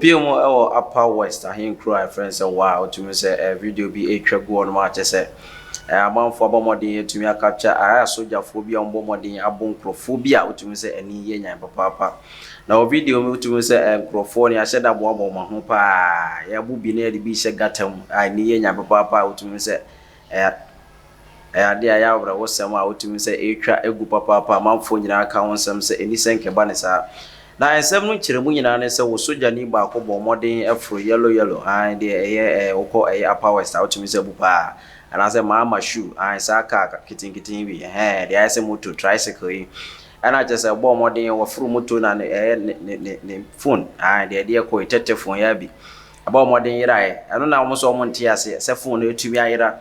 Opium or Upper West, I hear cry friends a while to me say a video be a trap go on match. I say, a month for Bomodi to me a capture. I soldier phobia on Bomodi, a boncrophobia to me say any year, papa. Now, video to me say a Crophonia said that one my home pa. Ya will be near the beach at Gatum. I near papa to me say, dear Yabra was some out to me say a trap a good papa, mount for your account some say any sink banisa. Na ensem no kire mu nyina ne se wo soja ni ba ko bo modern afro yellow and dey okọ upper west out to me se bu pa and say mama shoe and sa car kitin bi dey say motor tricycle yi ana just say bo modern wo furu motor na ne phone and dey ko tete phone ya bi aba modern yira eno na mo so mo ntia se phone no etumi ayira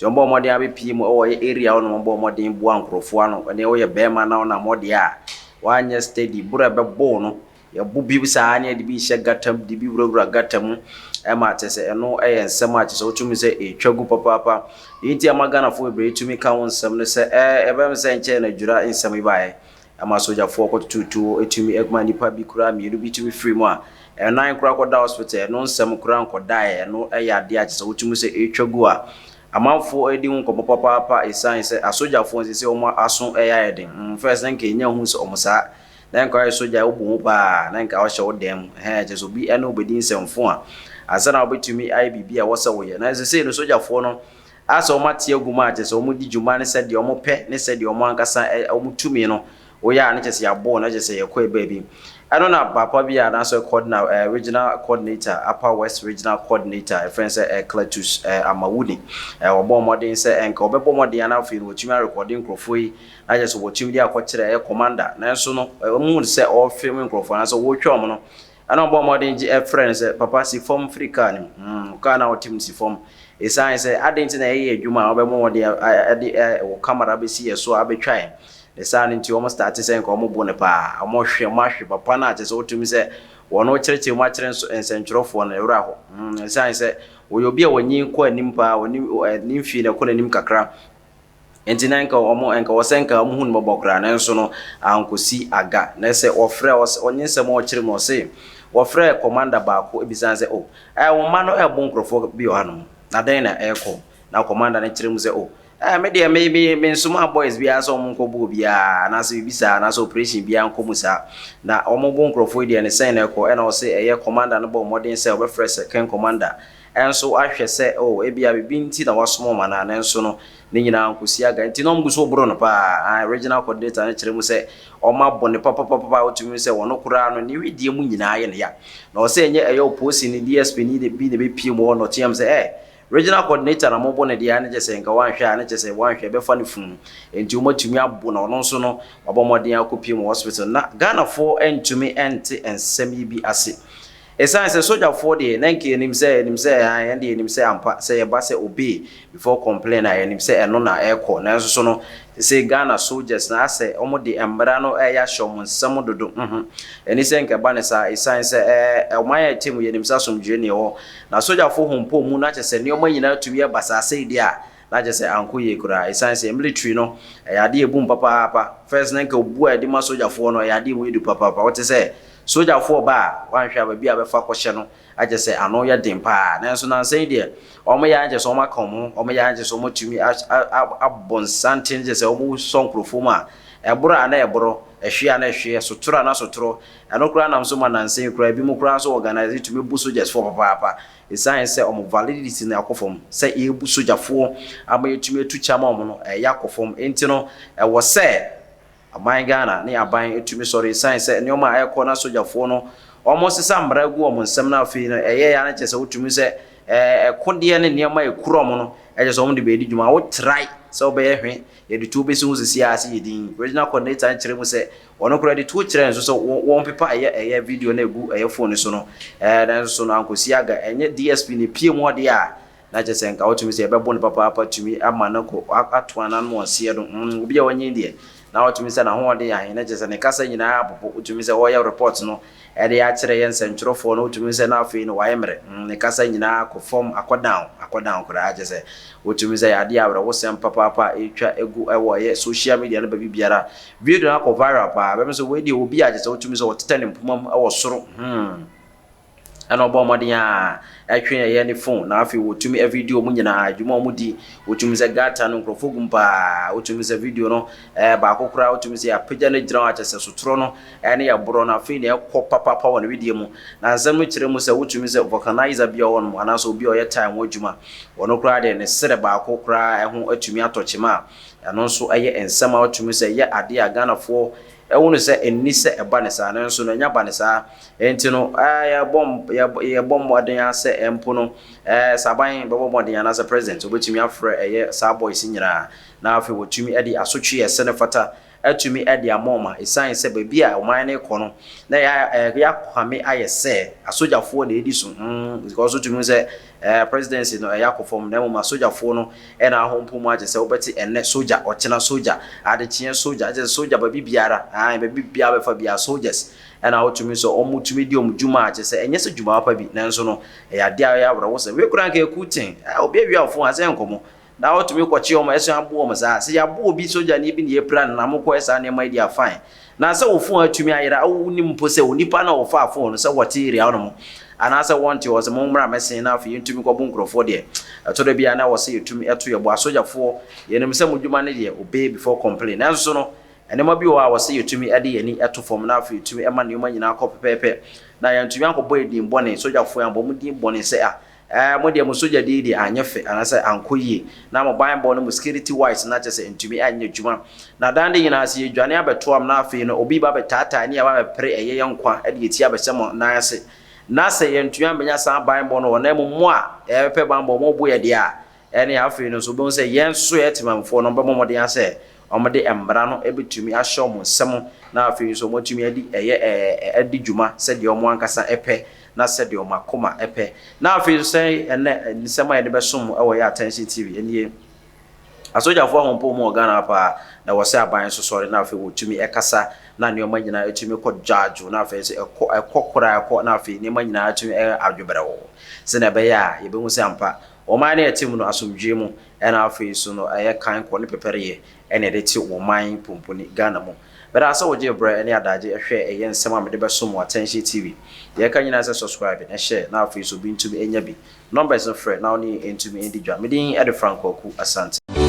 jombo modern abi pii mu o area no bo modern bu ankrofo ano ne wo ye bema na modern a wanya steady bura be no ya bubi sa anya de bi hye gatam de bi wura gatam e ma tese eno ensem a tese otumi se etwagu papa yinti amagana fo ebre etumi ka won nsem ne se ebem se nche na djura nsem ibae ama soja fo ko tutu etumi egma nipa bi kura mi bi tumi free mu a nan kura ko da hospital no nsem kura ko dae no ya de a tese otumi se etwagu a amanfo edi hu ko papa esan se asoja fo se o ma aso eya eden first na nke nya hu se o musa na nka asoja obu hu pa na nka o hye o dem je so bi ena obedi nsemfo a asana obetumi IBB a wose wo ye na se no soja fo no asa o mate aguma je se o mu di juma ne se de o mo pe ne se de o mo ankasa o mu tumi no wo ya na je se ya bo na je se ye ko eba bi I don't know papa bi na so coordinator regional coordinator Upper West regional coordinator friend say Cletus Amawuni obo modern say enka obebo modern na afi no tumi recording crofo yi na je so wo tumi dia akokire commander na so no mu say all film crofo na so wo twom no ana obo modern ji friend say papa si form Africa ni ka na o team si form esan say adenti na ye adwuma obemo modern wo camera be si so abetwan the sun into almost started saying come bone pa amhwe mahwe papa na ate so otumi se wono kyereke ma kyere nsentwerofo na ewura ho sign say wo yobi a wanyi ko anim pa woni nimfi na ko anim kakra enti na nka omo enka wosenka omo hun mobokra na nso no ankosi aga na se ofre onyensem o kyere mo se wofre commander ba ko ebisan se o wo ma no bonkrofo bi o hanom na den na eko na commander na kyere mu se o me dey me nsuma boys bi aso mo nkobu bia na se bibisa na so operation bia nkomusa na omo bo nkrofo dey ne sen na eko e na o se eye commander no bo modern se obe fresh ken commander enso ahwe se ebia bibi nti na wasomo mana na enso no ne nyina nkosi aga nti no mguso bro no pa regional coordinator na kire mu se o ma bo ne papa otumi se wono kura no ne widie mu nyina ye ne ya na o se enye eye oposi ni DSP ni de bi ne be pie mu no tiam se regional coordinator na mobo na dia na jese nka wanhwe na jese wanhwe be fa ne funu enti o matumi abo na ono so no wabomodin akopie mu hospital na Ghana for entumi ente ensem yi bi ase esan se soldier for de na nke enim se and enim se ampa se ye ba se obey before complain na enim se eno na eko na so no se Ghana soldiers na ase omo de embra no ya shom nsem dodo eni se nke ba ne sa esan se omaya team ye enim se asomdwe ne ho na soldier for hompo mu na chese ne omanyina tuwi basase ide a na chese anko ye kura esan se military no ya de ebu papa first na nke obu a de ma soldier for no ya de mu edu papa what say soldier for ba wanhwa ba bia be fa kwhye no aje se ano ya den pa na so na nsan de omo ya aje so makom omo ya aje so motumi abonsantin je se omo sonkrofo ma eboro ana eboro ehwe ana ehwe sotoro ana sotoro ano kura na so ma na nsan kura bi mu kura so organize to me bu soldiers for papa esan se omo validity na akofom se e bu soldier for amayetumi etu chama omo no yakofom enti no wo se aban Ghana ne aban etumi sorry sign say ne oma ayeko na sojafo no almost sam bragu omo nsem na afi no ya na chese otumi se ekode ne niema ekuro mo no chese omo de be di djuma wo try so be hwe ye de tu be so sisi ase yedin original coordinator kire mu se wono kura de tu kire nso so won pepa video na egu phone so no na so no ankosi aga enye DSP ne pie mu ode a na chese nka otumi se ebebo ne papa tumi amana ko atoana no onse do obi a wanye die na otumi se na ho ode ya na chese ne kasa nyina apopo otumi se wo ya report no ede ya kire yen sentwerofo no otumi se na afi no wayemre ne kasa nyina ko form akodown kura achese otumi se ya de awre wo sem papa etwa egu ewo ye social media no ba bibiara video na ko viral pa be so we de obi achese otumi se wo tetane mpumam ewo soro ɛna ɔbɔ ɔmɔden a ɛtwe ɛyɛ ne phone na afei wotumi video mu nyinaa adwuma ɔmo di wotumi sɛ gata no nkrɔfo gum paa wotumi sɛ video no baako koraa wotumi sɛ apagya no gyina akyɛ sɛ sotoro no ɛne yɛ borɔ no afei na ɛkɔ papapa wɔ ne video mu na nsɛm no kyerɛ mu sɛ wotumi sɛ vulcanizer bia wɔ no anaasɛ obi a ɔyɛ time wɔ adwuma wɔno koraa de ne sere baako koraa ɛho atumi atɔkyema a ɛno nso ɛyɛ nsɛm a wotumi sɛ yɛ ade a Ghanafoɔ ɛwo no sɛ enni sɛ ɛba ne saa nanso no nya ba ne saa enti no yɛ bom modern asɛ empo no saban bɛbɔ modern anasa president obetumi afrɛ ɛyɛ saa boys nyinaa na afei wotumi ɛde asotwe ɛsɛ ne fata atumi ɛde amoma esan sɛ baabi a ɔman ne kɔ no na ya kwame ayɛ sɛ asogyafoɔ na edi so because wotumi sɛ presidency no ɛyɛ akɔfɔm na mmom asogyafoɔ no ɛna ahompo mu agye sɛ wobɛte ɛnɛ soja ɔkyena soja adekyeɛ soja agye soja baabi biara baabi biara bɛfa biara soldiers ɛna wotumi sɛ ɔmo tumi di ɔmo dwuma agye sɛ ɛnyɛ sɛ dwuma apa bi nanso no ɛyɛ ade a ɛyɛ awerɛwo sɛ wekura nka ɛku obi awiafo asɛ nkɔmɔ na wotumi kɔkye ɔmo ɛso abo ɔmo saa sɛ yɛabo obi soja ne bi ne yɛ plan na mokɔ ɛsa nneɛma yi di afan na sɛ wo phone atumi ayera wo nim mpo sɛ onipa na wɔfa phone sɛ wɔte area no mo anaasɛ wɔnte wɔ sɛ mommra mɛsen na afei yɛntumi kɔbo nkurɔfoɔ deɛ ɛtɔ da bia na wɔ sɛ yɛtumi ɛto yɛbɔ asogyafoɔ yɛnim sɛ mo dwuma no deɛ obey before complain nanso no ɛnɛma bi wɔ a wɔ sɛ yɛtumi ɛde yɛni ɛto fam na afei yɛtumi ɛma nneɛma nyinaa kɔ pɛpɛɛpɛ na yɛntumi ankɔbɔ yɛdin bɔne sogyafoɔ yɛn bɔ mo din bɔne sɛ mo de mo soja de anya fe anasa ankoyie na mo ban bɔ no mo security wise na kyɛ sɛ ntumi anya dwuma na dan de nyina se yedwane abeto am na afei no obi ba betata ne ya ba bepre ɛyɛ yankwa ɛde yeti abɛhyɛ mo nan ase na sɛ yɛntumi amenya san ban bɔ no na mo a ɛpɛ ban bɔ mo bo yɛ de a ɛne afei no so bo sɛ yɛn so yɛ temamfo no bɛmo mo de asɛ ɔmo de embra no ebetumi ahyɛ mo nsɛm na afei so mo tumi adi ɛyɛ adi dwuma sɛ de ɔmo ankasa ɛpɛ na said your makoma epe na afi say ene nsema ye de besom e wo ya attention tv enie asojafo ahompo mu Ghana pa na wo say aban so sori na afi wotumi ekasa na ne oma nyina etumi kɔ judge na afi say ekokora ekɔ na afi ne ma nyina etumi adwobere wo se na be ya ye be hu se ampa o man na etim no asomdwe mu e na afi so no eye kan kɔ ne pepere ene de ti wo man pomponi Ghana mu but asa wo je bra ene adaje ehwe eye nsem amede besom attention tv ye ka nyina say subscribe and share na afi so bi ntumi enya bi numbers of friend now ni ntumi indi dwa medin Ede Franco ku asante.